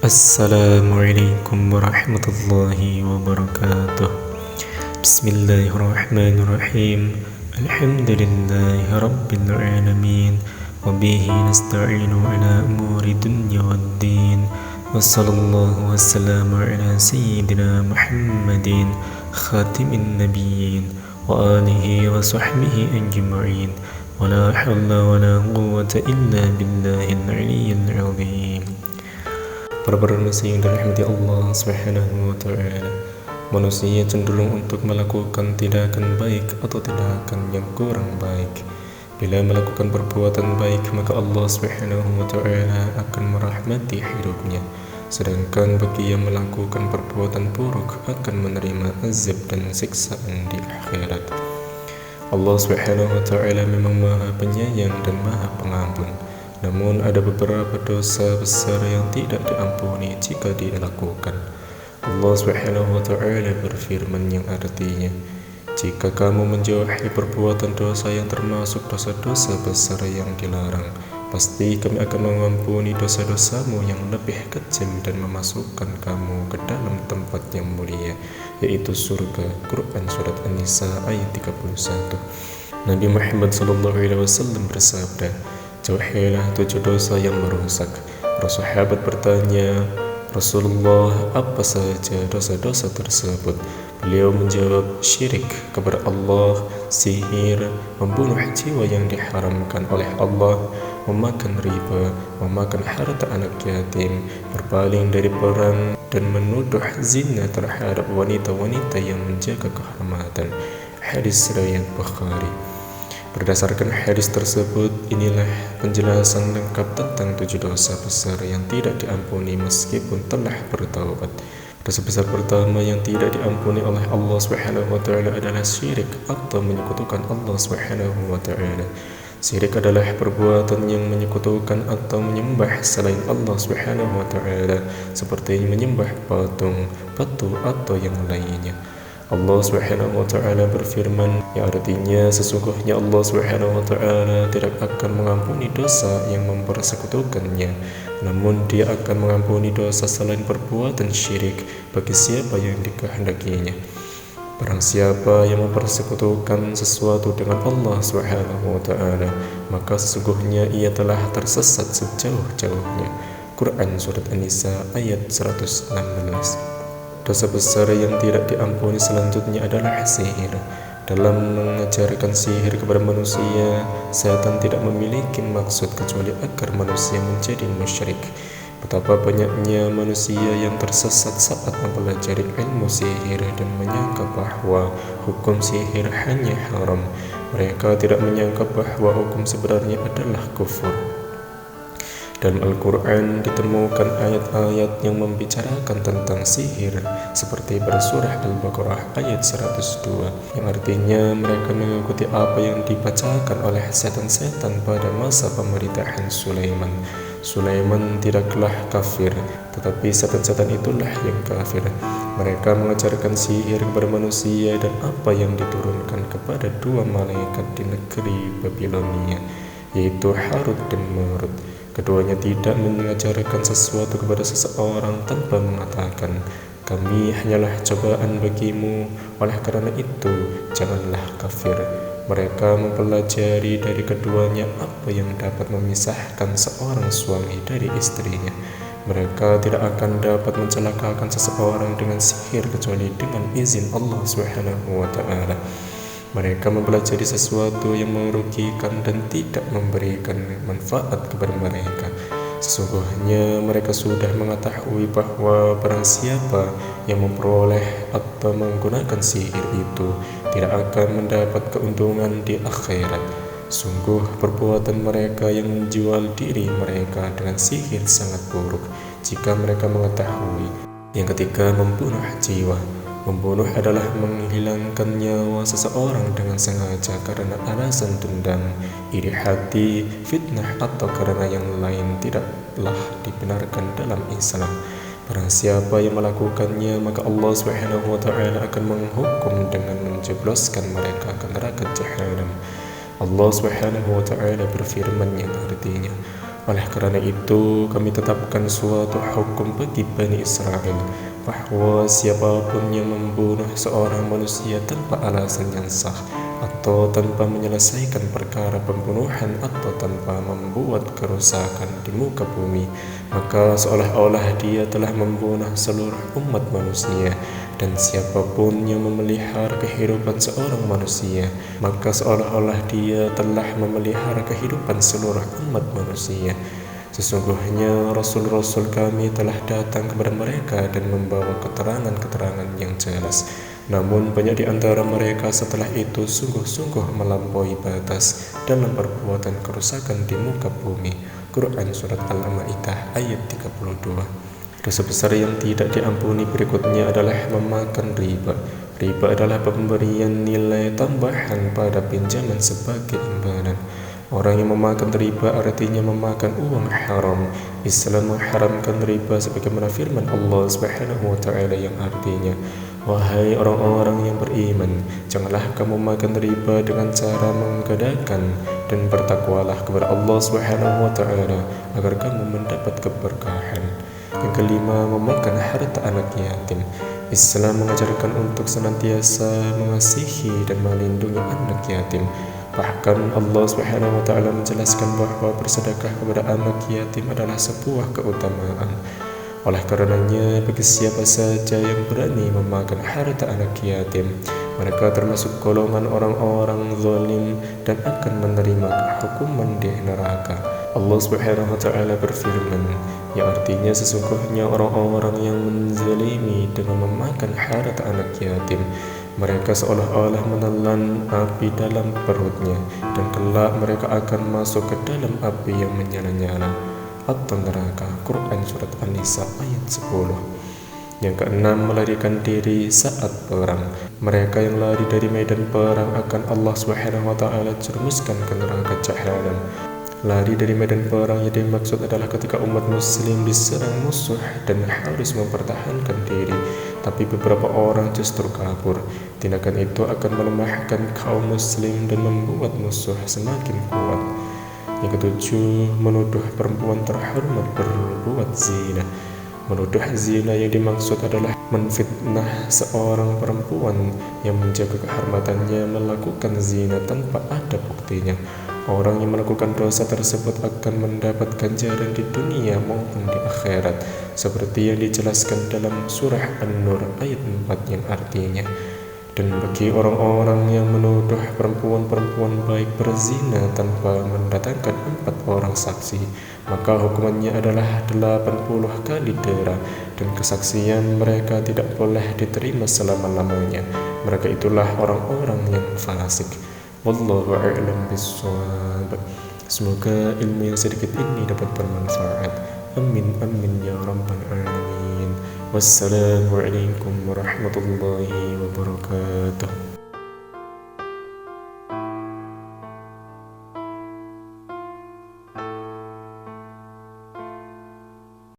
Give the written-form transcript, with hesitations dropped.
Assalamualaikum warahmatullahi wabarakatuh. Bismillahirrahmanirrahim. Alhamdulillahi rabbil alamin. Wabihi nasta'inu ala umuri dunya waddin. Wassallallahu wassalamu ala sayyidina Muhammadin khatimin nabiyyin wa alihi wa sahbihi ajma'in. Wa la hawla wa la quwwata illa billahil aliyyil azim. Para manusia yang dirahmati Allah Subhanahu wa Ta'ala, manusia cenderung untuk melakukan tindakan baik atau tindakan yang kurang baik. Bila melakukan perbuatan baik, maka Allah Subhanahu wa Ta'ala akan merahmati hidupnya. Sedangkan bagi yang melakukan perbuatan buruk akan menerima azab dan siksaan di akhirat. Allah Subhanahu wa Ta'ala memang Maha Penyayang dan Maha Pengampun. Namun ada beberapa dosa besar yang tidak diampuni jika dilakukan. Allah Subhanahu wa Ta'ala berfirman yang artinya, jika kamu menjauhi perbuatan dosa yang termasuk dosa-dosa besar yang dilarang, pasti kami akan mengampuni dosa-dosamu yang lebih kecil dan memasukkan kamu ke dalam tempat yang mulia, yaitu surga. Quran Surat An-Nisa ayat 31. Nabi Muhammad SAW bersabda, jauhilah 7 dosa yang merusak. Para sahabat bertanya, Rasulullah, apa saja dosa-dosa tersebut? Beliau menjawab, syirik kepada Allah, sihir, membunuh jiwa yang diharamkan oleh Allah, memakan riba, memakan harta anak yatim, berpaling dari perang, dan menuduh zina terhadap wanita-wanita yang menjaga kehormatan. Hadis riwayat Bukhari. Berdasarkan hadis tersebut, inilah penjelasan lengkap tentang 7 dosa besar yang tidak diampuni meskipun telah bertaubat. Dosa besar pertama yang tidak diampuni oleh Allah Subhanahu wa Ta'ala adalah syirik atau menyekutukan Allah Subhanahu wa Ta'ala. Syirik adalah perbuatan yang menyekutukan atau menyembah selain Allah Subhanahu wa Ta'ala, seperti menyembah patung, batu atau yang lainnya. Allah Subhanahu wa Ta'ala berfirman yang artinya sesungguhnya Allah Subhanahu wa Ta'ala tidak akan mengampuni dosa yang mempersekutukannya, namun Dia akan mengampuni dosa selain perbuatan syirik bagi siapa yang dikehendakinya. Barang siapa yang mempersekutukan sesuatu dengan Allah Subhanahu wa Ta'ala, maka sesungguhnya ia telah tersesat sejauh-jauhnya. Quran Surat An-Nisa ayat 116. Dosa besar yang tidak diampuni selanjutnya adalah sihir. Dalam mengajarkan sihir kepada manusia, setan tidak memiliki maksud kecuali agar manusia menjadi musyrik. Betapa banyaknya manusia yang tersesat saat mempelajari ilmu sihir dan menyangka bahwa hukum sihir hanya haram. Mereka tidak menyangka bahwa hukum sebenarnya adalah kufur. Dalam Al-Quran ditemukan ayat-ayat yang membicarakan tentang sihir, seperti pada surah Al-Baqarah ayat 102, yang artinya mereka mengikuti apa yang dibacakan oleh setan-setan pada masa pemerintahan Sulaiman. Sulaiman tidaklah kafir, tetapi setan-setan itulah yang kafir. Mereka mengajarkan sihir kepada manusia dan apa yang diturunkan kepada 2 malaikat di negeri Babilonia, yaitu Harut dan Marut. Keduanya tidak mengajarkan sesuatu kepada seseorang tanpa mengatakan, kami hanyalah cobaan bagimu, oleh karena itu janganlah kafir. Mereka mempelajari dari keduanya apa yang dapat memisahkan seorang suami dari istrinya. Mereka tidak akan dapat mencelakakan seseorang dengan sihir kecuali dengan izin Allah Subhanahu wa Ta'ala. Mereka mempelajari sesuatu yang merugikan dan tidak memberikan manfaat kepada mereka. Sesungguhnya mereka sudah mengetahui bahwa barang siapa yang memperoleh atau menggunakan sihir itu tidak akan mendapat keuntungan di akhirat. Sungguh perbuatan mereka yang menjual diri mereka dengan sihir sangat buruk jika mereka mengetahui yang ketika membunuh jiwa. Membunuh adalah menghilangkan nyawa seseorang dengan sengaja karena alasan dendam, iri hati, fitnah, atau karena yang lain tidaklah dibenarkan dalam Islam. Barang siapa yang melakukannya, maka Allah Subhanahu wa Ta'ala akan menghukum dengan menjebloskan mereka ke neraka Jahannam. Allah Subhanahu wa Ta'ala berfirman yang artinya, Oleh karena itu, kami tetapkan suatu hukum bagi Bani Israel, bahwa siapapun yang membunuh seorang manusia tanpa alasan yang sah, atau tanpa menyelesaikan perkara pembunuhan, atau tanpa membuat kerusakan di muka bumi, maka seolah-olah dia telah membunuh seluruh umat manusia. Dan siapapun yang memelihara kehidupan seorang manusia, maka seolah-olah dia telah memelihara kehidupan seluruh umat manusia. Sesungguhnya Rasul-Rasul kami telah datang kepada mereka dan membawa keterangan-keterangan yang jelas. Namun banyak di antara mereka setelah itu sungguh-sungguh melampaui batas dalam perbuatan kerusakan di muka bumi. Quran Surat Al-Ma'idah ayat 32. Dosa besar yang tidak diampuni berikutnya adalah memakan riba. Riba adalah pemberian nilai tambahan pada pinjaman sebagai imbalan. Orang yang memakan riba artinya memakan uang haram. Islam mengharamkan riba sebagaimana firman Allah Subhanahu wa taala yang artinya, wahai orang-orang yang beriman, janganlah kamu makan riba dengan cara menggadaikan, dan bertakwalah kepada Allah Subhanahu wa taala agar kamu mendapat keberkahan. Yang kelima, memakan harta anak yatim. Islam mengajarkan untuk senantiasa mengasihi dan melindungi anak yatim. Bahkan Allah Subhanahu wa taala menjelaskan bahwa bersedekah kepada anak yatim adalah sebuah keutamaan. Oleh karenanya, bagi siapa saja yang berani memakan harta anak yatim, mereka termasuk golongan orang-orang zalim dan akan menerima hukuman di neraka. Allah Subhanahu wa taala berfirman, yang artinya sesungguhnya orang-orang yang menzalimi dengan memakan harta anak yatim, mereka seolah-olah menelan api dalam perutnya, dan kelak mereka akan masuk ke dalam api yang menyala-nyala atau neraka. Quran Surat An-Nisa ayat 10. Yang keenam, melarikan diri saat perang. Mereka yang lari dari medan perang akan Allah Subhanahu wa taala jerumuskan ke neraka jahanam. Lari dari medan perang yang dimaksud adalah ketika umat muslim diserang musuh dan harus mempertahankan diri, tapi beberapa orang justru kabur. Tindakan itu akan melemahkan kaum muslim dan membuat musuh semakin kuat. Yang ketujuh, menuduh perempuan terhormat berbuat zina. Menuduh zina yang dimaksud adalah menfitnah seorang perempuan yang menjaga kehormatannya melakukan zina tanpa ada buktinya. Orang yang melakukan dosa tersebut akan mendapat ganjaran di dunia maupun di akhirat, seperti yang dijelaskan dalam surah An-Nur ayat 4 yang artinya, dan bagi orang-orang yang menuduh perempuan-perempuan baik berzina tanpa mendatangkan 4 orang saksi, maka hukumannya adalah 80 kali dera, dan kesaksian mereka tidak boleh diterima selama-lamanya. Mereka itulah orang-orang yang fasik. Wallahu a'lam bishawab. Semoga ilmu yang sedikit ini dapat bermanfaat. Amin amin ya rabbal alamin. Wassalamualaikum warahmatullahi wabarakatuh.